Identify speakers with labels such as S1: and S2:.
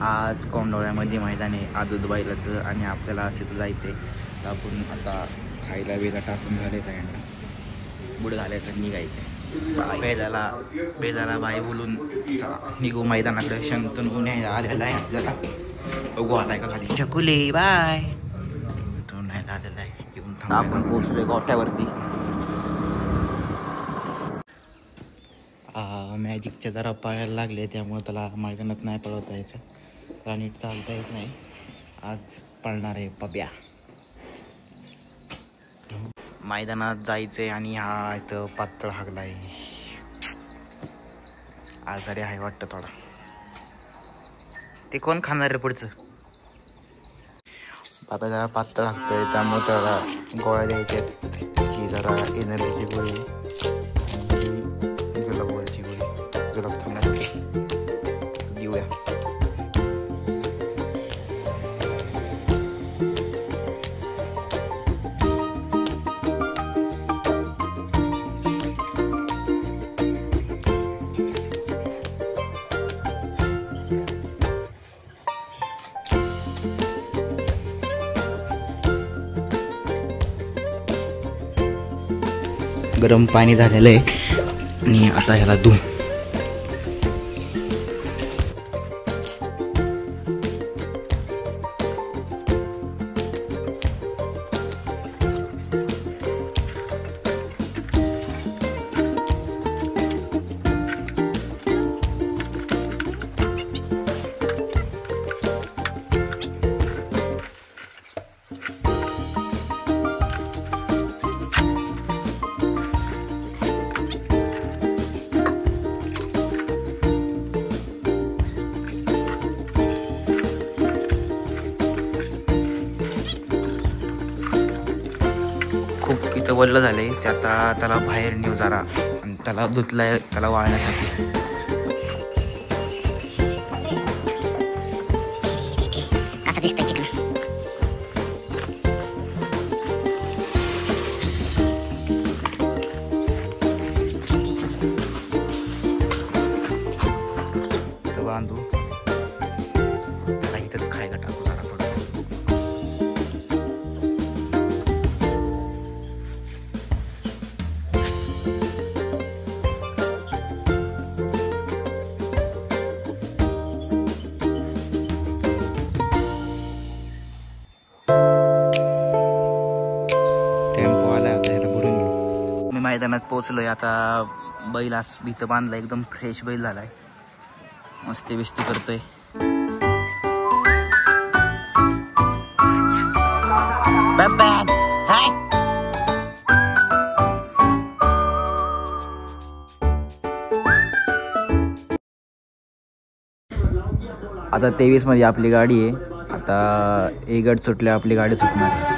S1: आज कोंडोळ्यामध्ये मैदान आहे आदूद बैलाचं आणि आपल्याला तिथं जायचं आहे. तर आपण आता खायला वेळा टाकून झाले सगळ्यांना बुड घालायचं निघायचं. बेदाला बाई बोलून निघू मैदानाकडे. शंतून उन्हा आलेला आहे आपल्याला. बघू आलाय का खाली चकुले बाय तो नाही आलेला आहे. येऊन थांबा आपण पोहोचलोय गोठ्यावरती. मॅजिकच्या जरा पळायला लागले त्यामुळे त्याला मैदानात नाही पळवता यायचं. त्याला नीट चालता येत नाही. आज पळणार आहे पब्या. मैदानात जायचंय आणि हा इथं पातळ हागलाय. आजारी आहे वाटतं थोडा. ते कोण खाणार रे पुढचं. बाबा जरा पातळ हागतोय त्यामुळे त्याला गोळ्या द्यायच्या. ही जरा एनर्जीची गोळी जुलाबची गोळी जुलाब थांबण्यासाठी देऊया. गरम पाणी झालेलं आहे आणि आता ह्याला धुवू. खूप इथं वल्ल झालंय ते. आता त्याला बाहेर नेऊ जरा आणि त्याला धुतलाय त्याला वाळण्यासाठी.
S2: असं दिसतंय चिकन.
S1: बांधू त्याला इथंच खायला टाकू जरा थोडं. टेम्पो आला आता ह्याला भरून घेऊ. मी मैदानात पोहोचलोय आता. बैल भीचं बांधलं एकदम फ्रेश बैल झालाय. मस्ती बिस्ती करतोय. आता 23 मध्ये आपली गाडी आहे. आता ए गट सुटल्या आपली गाडी सुटणार आहे.